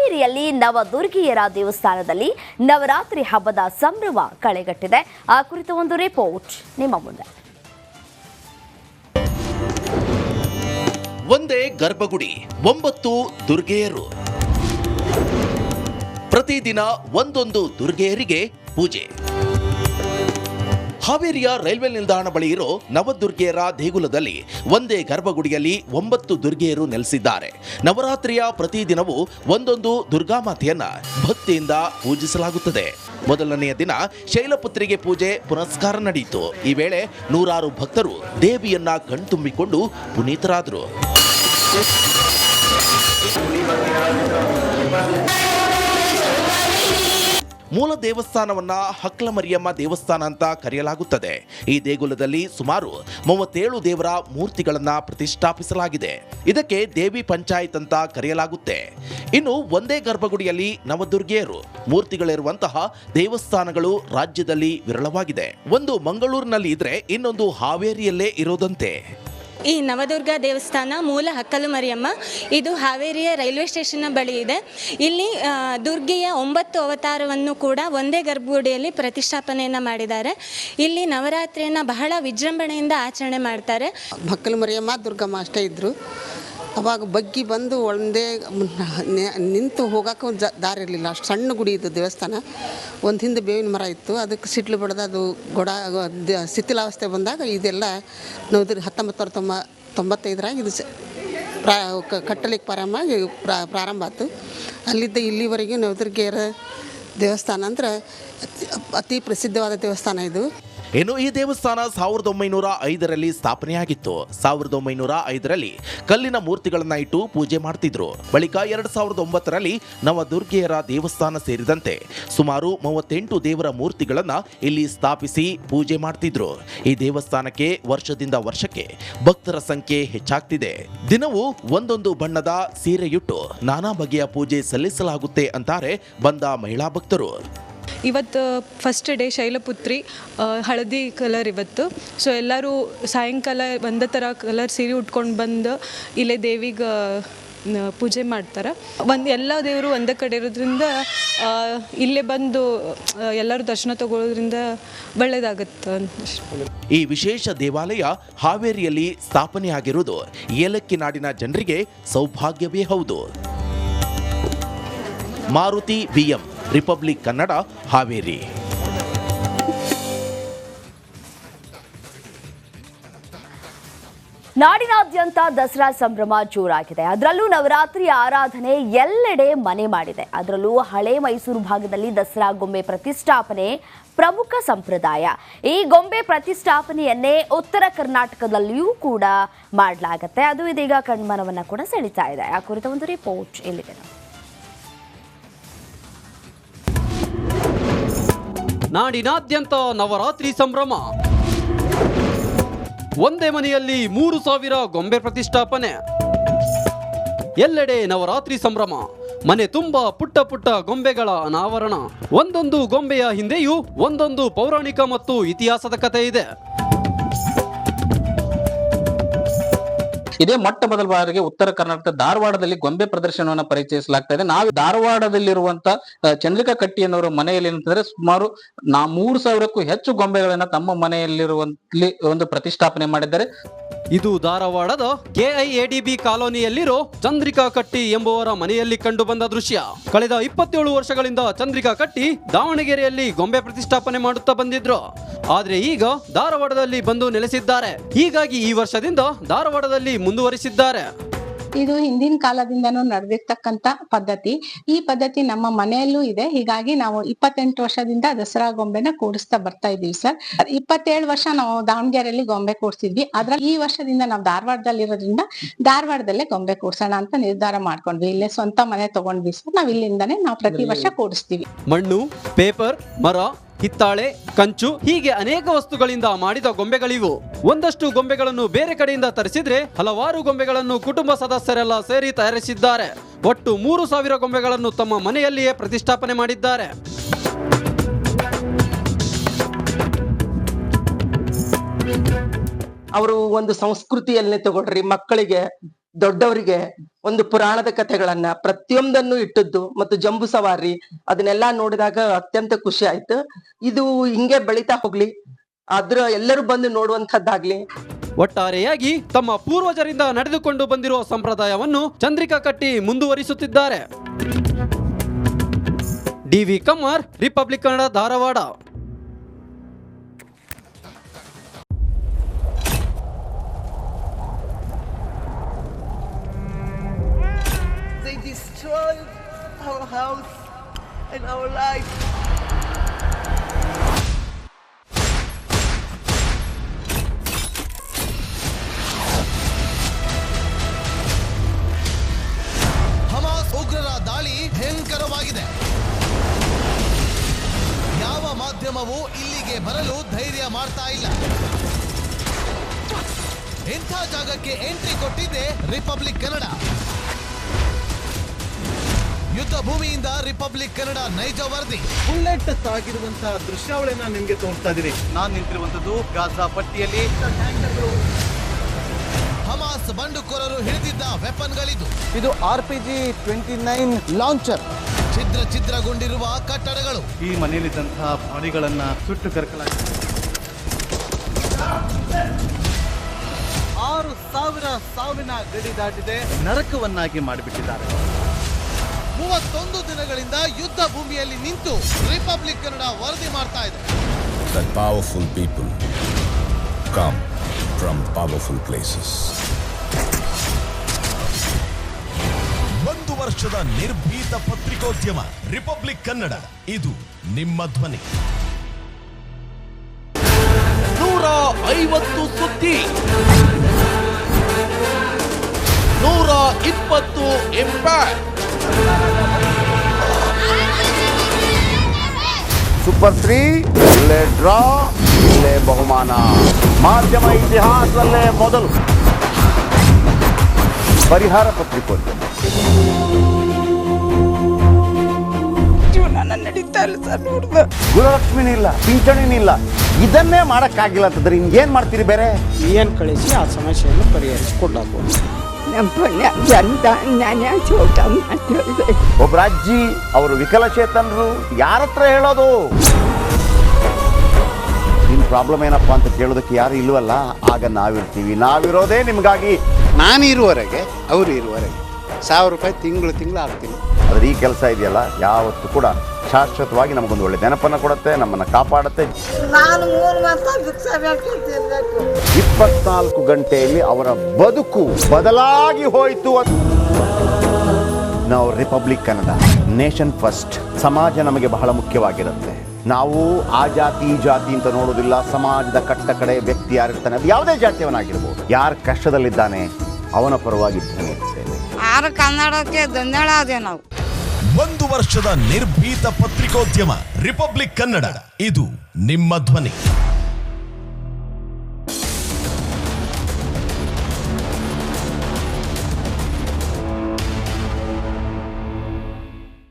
ಹಾವೇರಿಯಲ್ಲಿ ನವದುರ್ಗಿಯರ ದೇವಸ್ಥಾನದಲ್ಲಿ ನವರಾತ್ರಿ ಹಬ್ಬದ ಸಂಭ್ರಮ ಕಳೆಗಟ್ಟಿದೆ. ಆ ಕುರಿತು ಒಂದು ರಿಪೋರ್ಟ್ ನಿಮ್ಮ ಮುಂದೆ. ಒಂದೇ ಗರ್ಭಗುಡಿ, 9 ದುರ್ಗೆಯರು. ಪ್ರತಿದಿನ ಒಂದೊಂದು ದುರ್ಗೆಯರಿಗೆ ಪೂಜೆ. ಹಾವೇರಿಯ ರೈಲ್ವೆ ನಿಲ್ದಾಣ ಬಳಿ ಇರೋ ನವದುರ್ಗೆಯರ ದೇಗುಲದಲ್ಲಿ ಒಂದೇ ಗರ್ಭಗುಡಿಯಲ್ಲಿ 9 ದುರ್ಗೆಯರು ನೆಲೆಸಿದ್ದಾರೆ. ನವರಾತ್ರಿಯ ಪ್ರತಿದಿನವೂ ಒಂದೊಂದು ದುರ್ಗಾಮಾತೆಯನ್ನ ಭಕ್ತಿಯಿಂದ ಪೂಜಿಸಲಾಗುತ್ತದೆ. ಮೊದಲನೆಯ ದಿನ ಶೈಲಪುತ್ರಿಗೆ ಪೂಜೆ ಪುನಸ್ಕಾರ ನಡೆಯಿತು. ಈ ವೇಳೆ ನೂರಾರು ಭಕ್ತರು ದೇವಿಯನ್ನ ಕಣ್ತುಂಬಿಕೊಂಡು ಪುನೀತರಾದರು. ಮೂಲ ದೇವಸ್ಥಾನವನ್ನ ಹಕ್ಲಮರಿಯಮ್ಮ ದೇವಸ್ಥಾನ ಅಂತ ಕರೆಯಲಾಗುತ್ತದೆ. ಈ ದೇಗುಲದಲ್ಲಿ ಸುಮಾರು 37 ದೇವರ ಮೂರ್ತಿಗಳನ್ನ ಪ್ರತಿಷ್ಠಾಪಿಸಲಾಗಿದೆ. ಇದಕ್ಕೆ ದೇವಿ ಪಂಚಾಯತ್ ಅಂತ ಕರೆಯಲಾಗುತ್ತೆ. ಇನ್ನು ಒಂದೇ ಗರ್ಭಗುಡಿಯಲ್ಲಿ ನವದುರ್ಗೆಯರು ಮೂರ್ತಿಗಳಿರುವಂತಹ ದೇವಸ್ಥಾನಗಳು ರಾಜ್ಯದಲ್ಲಿ ವಿರಳವಾಗಿದೆ. ಒಂದು ಮಂಗಳೂರಿನಲ್ಲಿ ಇದ್ರೆ ಇನ್ನೊಂದು ಹಾವೇರಿಯಲ್ಲೇ ಇರೋದಂತೆ. ಈ ನವದುರ್ಗ ದೇವಸ್ಥಾನ ಮೂಲ ಹಕ್ಕಲು ಮರಿಯಮ್ಮ, ಇದು ಹಾವೇರಿಯ ರೈಲ್ವೆ ಸ್ಟೇಷನ್ನ ಬಳಿ ಇದೆ. ಇಲ್ಲಿ ದುರ್ಗೆಯ 9 ಅವತಾರವನ್ನು ಕೂಡ ಒಂದೇ ಗರ್ಭಗುಡಿಯಲ್ಲಿ ಪ್ರತಿಷ್ಠಾಪನೆಯನ್ನು ಮಾಡಿದ್ದಾರೆ. ಇಲ್ಲಿ ನವರಾತ್ರಿಯನ್ನು ಬಹಳ ವಿಜೃಂಭಣೆಯಿಂದ ಆಚರಣೆ ಮಾಡ್ತಾರೆ. ಹಕ್ಕಲು ಮರಿಯಮ್ಮ ದುರ್ಗಮ್ಮ ಅಷ್ಟೇ ಇದ್ದರು. ಅವಾಗ ಬಗ್ಗಿ ಬಂದು ಒಂದೇ ನಿಂತು ಹೋಗೋಕೆ ಒಂದು ದಾರಿ ಇರಲಿಲ್ಲ. ಅಷ್ಟು ಸಣ್ಣ ಗುಡಿ ಇದ್ದು ದೇವಸ್ಥಾನ. ಒಂದು ಹಿಂದೆ ಬೇವಿನ ಮರ ಇತ್ತು, ಅದಕ್ಕೆ ಸಿಟ್ಲು ಬಡ್ದು ಅದು ಶಿಥಿಲಾವಸ್ಥೆ ಬಂದಾಗ ಇದೆಲ್ಲ 1995 ಇದು ಕಟ್ಟಲಿಕ್ಕೆ ಪ್ರಾರಂಭ ಆಯ್ತು. ಅಲ್ಲಿದ್ದ ಇಲ್ಲಿವರೆಗೂ ನವದುರ್ಗೆಯರ ದೇವಸ್ಥಾನ ಅಂದ್ರೆ ಅತಿ ಪ್ರಸಿದ್ಧವಾದ ದೇವಸ್ಥಾನ ಇದು. ಇನ್ನು ಈ ದೇವಸ್ಥಾನ 1905ರಲ್ಲಿ ಸ್ಥಾಪನೆಯಾಗಿತ್ತು. 1905ರಲ್ಲಿ ಕಲ್ಲಿನ ಮೂರ್ತಿಗಳನ್ನ ಇಟ್ಟು ಪೂಜೆ ಮಾಡ್ತಿದ್ರು. ಬಳಿಕ 2009ರಲ್ಲಿ ನವದುರ್ಗೆಯರ ದೇವಸ್ಥಾನ ಸೇರಿದಂತೆ ಸುಮಾರು 38 ದೇವರ ಮೂರ್ತಿಗಳನ್ನ ಇಲ್ಲಿ ಸ್ಥಾಪಿಸಿ ಪೂಜೆ ಮಾಡ್ತಿದ್ರು. ಈ ದೇವಸ್ಥಾನಕ್ಕೆ ವರ್ಷದಿಂದ ವರ್ಷಕ್ಕೆ ಭಕ್ತರ ಸಂಖ್ಯೆ ಹೆಚ್ಚಾಗ್ತಿದೆ. ದಿನವೂ ಒಂದೊಂದು ಬಣ್ಣದ ಸೀರೆಯುಟ್ಟು ನಾನಾ ಬಗೆಯ ಪೂಜೆ ಸಲ್ಲಿಸಲಾಗುತ್ತೆ ಅಂತಾರೆ ಬಂದ ಮಹಿಳಾ ಭಕ್ತರು. ಇವತ್ತು ಫಸ್ಟ್ ಡೇ ಶೈಲಪುತ್ರಿ, ಹಳದಿ ಕಲರ್ ಇವತ್ತು. ಸೊ ಎಲ್ಲರೂ ಸಾಯಂಕಾಲ ಒಂದೇ ಥರ ಕಲರ್ ಸೀರೆ ಉಟ್ಕೊಂಡು ಬಂದು ಇಲ್ಲೇ ದೇವಿಗೆ ಪೂಜೆ ಮಾಡ್ತಾರೆ. ಎಲ್ಲ ದೇವರು ಒಂದೇ ಕಡೆ ಇರೋದ್ರಿಂದ ಇಲ್ಲೇ ಬಂದು ಎಲ್ಲರೂ ದರ್ಶನ ತಗೊಳ್ಳೋದ್ರಿಂದ ಒಳ್ಳೆಯದಾಗುತ್ತೆ. ಈ ವಿಶೇಷ ದೇವಾಲಯ ಹಾವೇರಿಯಲ್ಲಿ ಸ್ಥಾಪನೆಯಾಗಿರುವುದು ಏಲಕ್ಕಿ ನಾಡಿನ ಜನರಿಗೆ ಸೌಭಾಗ್ಯವೇ ಹೌದು. Maruti BM, republic Kannada, Haveri. ನಾಡಿನಾದ್ಯಂತ ದಸರಾ ಸಂಭ್ರಮ ಜೋರಾಗಿದೆ. ಅದರಲ್ಲೂ ನವರಾತ್ರಿ ಆರಾಧನೆ ಎಲ್ಲೆಡೆ ಮನೆ ಮಾಡಿದೆ. ಅದರಲ್ಲೂ ಹಳೆ ಮೈಸೂರು ಭಾಗದಲ್ಲಿ ದಸರಾ ಗೊಂಬೆ ಪ್ರತಿಷ್ಠಾಪನೆ ಪ್ರಮುಖ ಸಂಪ್ರದಾಯ. ಈ ಗೊಂಬೆ ಪ್ರತಿಷ್ಠಾಪನೆಯನ್ನೇ ಉತ್ತರ ಕರ್ನಾಟಕದಲ್ಲಿಯೂ ಕೂಡ ಮಾಡಲಾಗುತ್ತೆ. ಅದು ಇದೀಗ ಕಣ್ಮನವನ್ನ ಕೂಡ ಸೆಳೀತಾ ಇದೆ. ಆ ಕುರಿತ ಒಂದು ರಿಪೋರ್ಟ್ ಇಲ್ಲಿದೆ. ನಾಡಿನಾದ್ಯಂತ ನವರಾತ್ರಿ ಸಂಭ್ರಮ. ಒಂದೇ ಮನೆಯಲ್ಲಿ 3000 ಗೊಂಬೆ ಪ್ರತಿಷ್ಠಾಪನೆ. ಎಲ್ಲೆಡೆ ನವರಾತ್ರಿ ಸಂಭ್ರಮ. ಮನೆ ತುಂಬ ಪುಟ್ಟ ಪುಟ್ಟ ಗೊಂಬೆಗಳ ಅನಾವರಣ. ಒಂದೊಂದು ಗೊಂಬೆಯ ಹಿಂದೆಯೂ ಒಂದೊಂದು ಪೌರಾಣಿಕ ಮತ್ತು ಇತಿಹಾಸದ ಕಥೆ ಇದೆ. ಇದೇ ಮೊಟ್ಟ ಮೊದಲ ಬಾರಿಗೆ ಉತ್ತರ ಕರ್ನಾಟಕದ ಧಾರವಾಡದಲ್ಲಿ ಗೊಂಬೆ ಪ್ರದರ್ಶನವನ್ನು ಪರಿಚಯಿಸಲಾಗ್ತಾ ಇದೆ. ನಾವು ಧಾರವಾಡದಲ್ಲಿರುವಂತ ಚಂದ್ರಿಕಾ ಕಟ್ಟಿ ಅನ್ನೋರ ಮನೆಯಲ್ಲಿ ಏನಂತಂದ್ರೆ ಸುಮಾರು 3000ಕ್ಕೂ ಹೆಚ್ಚು ಗೊಂಬೆಗಳನ್ನ ತಮ್ಮ ಮನೆಯಲ್ಲಿರುವಂತ ಒಂದು ಪ್ರತಿಷ್ಠಾಪನೆ ಮಾಡಿದ್ದಾರೆ. ಇದು ಧಾರವಾಡದ KIADB ಕಾಲೋನಿಯಲ್ಲಿರೋ ಚಂದ್ರಿಕಾ ಕಟ್ಟಿ ಎಂಬುವರ ಮನೆಯಲ್ಲಿ ಕಂಡು ಬಂದ ದೃಶ್ಯ. ಕಳೆದ 27 ವರ್ಷಗಳಿಂದ ಚಂದ್ರಿಕಾ ಕಟ್ಟಿ ದಾವಣಗೆರೆಯಲ್ಲಿ ಗೊಂಬೆ ಪ್ರತಿಷ್ಠಾಪನೆ ಮಾಡುತ್ತಾ ಬಂದಿದ್ರು. ಆದ್ರೆ ಈಗ ಧಾರವಾಡದಲ್ಲಿ ಬಂದು ನೆಲೆಸಿದ್ದಾರೆ. ಹೀಗಾಗಿ ಈ ವರ್ಷದಿಂದ ಧಾರವಾಡದಲ್ಲಿ ಮುಂದುವರಿಸಿದ್ದಾರೆ. ಇದು ಹಿಂದಿನ ಕಾಲದಿಂದನೂ ನಡೆದಿರ್ತಕ್ಕಂತ ಪದ್ಧತಿ. ಈ ಪದ್ಧತಿ ನಮ್ಮ ಮನೆಯಲ್ಲೂ ಇದೆ. ಹೀಗಾಗಿ ನಾವು 28 ವರ್ಷದಿಂದ ದಸರಾ ಗೊಂಬೆನ ಕೂಡಿಸ್ತಾ ಬರ್ತಾ ಇದೀವಿ ಸರ್. 27 ವರ್ಷ ನಾವು ದಾವಣಗೆರೆಯಲ್ಲಿ ಗೊಂಬೆ ಕೂಡಿಸಿದ್ವಿ. ಅದ್ರಲ್ಲಿ ಈ ವರ್ಷದಿಂದ ನಾವು ಧಾರವಾಡದಲ್ಲಿ ಇರೋದ್ರಿಂದ ಧಾರವಾಡದಲ್ಲೇ ಗೊಂಬೆ ಕೂಡ್ಸೋಣ ಅಂತ ನಿರ್ಧಾರ ಮಾಡ್ಕೊಂಡ್ವಿ. ಇಲ್ಲೇ ಸ್ವಂತ ಮನೆ ತಗೊಂಡ್ವಿ ಸರ್. ನಾವ್ ಇಲ್ಲಿಂದಾನೇ ನಾವು ಪ್ರತಿ ವರ್ಷ ಕೂಡಿಸ್ತೀವಿ. ಮಣ್ಣು, ಪೇಪರ್, ಮರ, ಹಿತ್ತಾಳೆ, ಕಂಚು ಹೀಗೆ ಅನೇಕ ವಸ್ತುಗಳಿಂದ ಮಾಡಿದ ಗೊಂಬೆಗಳಿವು. ಒಂದಷ್ಟು ಗೊಂಬೆಗಳನ್ನು ಬೇರೆ ಕಡೆಯಿಂದ ತರಿಸಿದ್ರೆ ಹಲವಾರು ಗೊಂಬೆಗಳನ್ನು ಕುಟುಂಬ ಸದಸ್ಯರೆಲ್ಲ ಸೇರಿ ತಯಾರಿಸಿದ್ದಾರೆ. ಒಟ್ಟು 3000 ಗೊಂಬೆಗಳನ್ನು ತಮ್ಮ ಮನೆಯಲ್ಲಿಯೇ ಪ್ರತಿಷ್ಠಾಪನೆ ಮಾಡಿದ್ದಾರೆ. ಅವರು ಒಂದು ಸಂಸ್ಕೃತಿಯಲ್ಲೇ ತಗೊಳ್ರಿ, ಮಕ್ಕಳಿಗೆ ದೊಡ್ಡವರಿಗೆ ಒಂದು ಪುರಾಣದ ಕಥೆಗಳನ್ನ ಪ್ರತಿಯೊಂದನ್ನು ಇಟ್ಟದ್ದು ಮತ್ತು ಜಂಬೂ ಸವಾರಿ ಅದನ್ನೆಲ್ಲಾ ನೋಡಿದಾಗ ಅತ್ಯಂತ ಖುಷಿ ಆಯ್ತು. ಇದು ಹಿಂಗೆ ಬೆಳೀತಾ ಹೋಗ್ಲಿ, ಎಲ್ಲರೂ ಬಂದು ನೋಡುವಂತದ್ದಾಗ್ಲಿ. ಒಟ್ಟಾರೆಯಾಗಿ ತಮ್ಮ ಪೂರ್ವಜರಿಂದ ನಡೆದುಕೊಂಡು ಬಂದಿರುವ ಸಂಪ್ರದಾಯವನ್ನು ಚಂದ್ರಿಕಾ ಕಟ್ಟಿ ಮುಂದುವರಿಸುತ್ತಿದ್ದಾರೆ. D V Kammar, republic Kannada, Dharwad. They destroyed our house and our life. Hamas ಉಗ್ರರ ದಾಳಿ ಭಯಂಕರವಾಗಿದೆ. ಯಾವ ಮಾಧ್ಯಮವೂ ಇಲ್ಲಿಗೆ ಬರಲು ಧೈರ್ಯ ಮಾಡ್ತಾ ಇಲ್ಲ. ಇಂಥ ಜಾಗಕ್ಕೆ ಎಂಟ್ರಿ ಕೊಟ್ಟಿದೆ ರಿಪಬ್ಲಿಕ್ ಕನ್ನಡ. ಯುದ್ಧ ಭೂಮಿಯಿಂದ ರಿಪಬ್ಲಿಕ್ ಕನ್ನಡ ನೈಜ ವರದಿ. ಬುಲೆಟ್ ತಾಗಿರುವಂತಹ ದೃಶ್ಯಾವಳಿಯನ್ನ ನಿಮ್ಗೆ ತೋರಿಸ್ತಾ ಇದೀನಿ. ನಾನು ನಿಂತಿರುವಂತದ್ದು ಗಾಜಾ ಪಟ್ಟಿಯಲ್ಲಿ. ಹಮಾಸ್ ಬಂಡುಕೋರರು ಹಿಡಿದಿದ್ದ ವೆಪನ್ಗಳಿದು. ಇದು RPG-29 ಲಾಂಚರ್. ಛಿದ್ರಗೊಂಡಿರುವ ಕಟ್ಟಡಗಳು. ಈ ಮನೆಯಲ್ಲಿದ್ದಂತಹ ಬಾಡಿಗಳನ್ನ ಸುಟ್ಟು ಕರಕಲಾಗಿದೆ. 6,000 ಸಾವಿನ ಗಡಿ ದಾಟಿದೆ, ನರಕವನ್ನಾಗಿ ಮಾಡಿಬಿಟ್ಟಿದ್ದಾರೆ. 31 ದಿನಗಳಿಂದ ಯುದ್ಧ ಭೂಮಿಯಲ್ಲಿ ನಿಂತು ರಿಪಬ್ಲಿಕ್ ಕನ್ನಡ ವರದಿ ಮಾಡ್ತಾ ಇದೆ. That powerful people come from powerful places. 1 ವರ್ಷದ ನಿರ್ಭೀತ ಪತ್ರಿಕೋದ್ಯಮ ರಿಪಬ್ಲಿಕ್ ಕನ್ನಡ, ಇದು ನಿಮ್ಮ ಧ್ವನಿ. 150 ಸುದ್ದಿ, 120 ಇಂಪ್ಯಾಕ್ಟ್. ಸೂಪರ್ 3 ಇಲ್ಲೇ ಡ್ರಾ, ಇಲ್ಲೇ ಬಹುಮಾನ. ಮಾಧ್ಯಮ ಇತಿಹಾಸದಲ್ಲೇ ಮೊದಲು ಪರಿಹಾರ ಪತ್ರಿಕೋದ್ಯಮ. ಜೀವನ ನಡೀತಾ ಇಲ್ಲ ಸರ್. ನೋಡ್ದ ಗುರುಲಕ್ಷ್ಮಿನಿಲ್ಲ, ಪಿಂಚಣಿನಿಲ್ಲ. ಇದನ್ನೇ ಮಾಡಕ್ಕಾಗಿಲ್ಲ ಅಂತಂದ್ರೆ ಇನ್ನೇನ್ ಮಾಡ್ತೀರಿ ಬೇರೆ? ಏನ್ ಕಳಿಸಿ ಆ ಸಮಸ್ಯೆಯನ್ನು ಪರಿಹರಿಸಿಕೊಡ್ಲಾಗ್ಬೋದು. ಒಬ್ಬ ಅಜ್ಜಿ, ಅವರು ವಿಕಲಚೇತನರು, ಯಾರ ಹತ್ರ ಹೇಳೋದು? ನಿಮ್ ಪ್ರಾಬ್ಲಮ್ ಏನಪ್ಪಾ ಅಂತ ಕೇಳೋದಕ್ಕೆ ಯಾರು ಇಲ್ವಲ್ಲ. ಆಗ ನಾವಿರ್ತೀವಿ. ನಾವಿರೋದೇ ನಿಮ್ಗಾಗಿ. ನಾನು ಇರುವವರೆಗೆ, ಅವರು ಇರುವವರೆಗೆ 1,000 ರೂಪಾಯಿ ತಿಂಗಳು ಆಗ್ತೀನಿ. ಆದ್ರೆ ಈ ಕೆಲಸ ಇದೆಯಲ್ಲ, ಯಾವತ್ತೂ ಕೂಡ ಶಾಶ್ವತವಾಗಿ ನಮಗೊಂದು ಒಳ್ಳೆ ನೆನಪನ್ನ ಕೊಡುತ್ತೆ, ನಮ್ಮನ್ನ ಕಾಪಾಡುತ್ತೆ. ನಾನು 3 ಮಾಸ ಭಿಕ್ಷೆ ಬೇಕಿರ್ಬೇಕು. 24 ಗಂಟೆಯಲ್ಲಿ ಅವರ ಬದುಕು ಬದಲಾಗಿ ಹೋಯಿತು. ನಾವು ರಿಪಬ್ಲಿಕ್ ಕನ್ನಡ, ನೇಷನ್ ಫಸ್ಟ್. ಸಮಾಜ ನಮಗೆ ಬಹಳ ಮುಖ್ಯವಾಗಿರುತ್ತೆ. ನಾವು ಆ ಜಾತಿ ಈ ಜಾತಿ ಅಂತ ನೋಡೋದಿಲ್ಲ. ಸಮಾಜದ ಕಟ್ಟ ಕಡೆ ವ್ಯಕ್ತಿ ಯಾರಿರ್ತಾನೆ, ಅದು ಯಾವುದೇ ಜಾತಿಯವನಾಗಿರ್ಬೋದು, ಯಾರು ಕಷ್ಟದಲ್ಲಿದ್ದಾನೆ ಅವನ ಪರವಾಗಿ ಧ್ವನಿಸ್ತೇವೆ. ಕನ್ನಡಕ್ಕೆ ಧನ್ಯವಾದ. ನಾವು 1 ವರ್ಷದ ನಿರ್ಭೀತ ಪತ್ರಿಕೋದ್ಯಮ ರಿಪಬ್ಲಿಕ್ ಕನ್ನಡ, ಇದು ನಿಮ್ಮ ಧ್ವನಿ.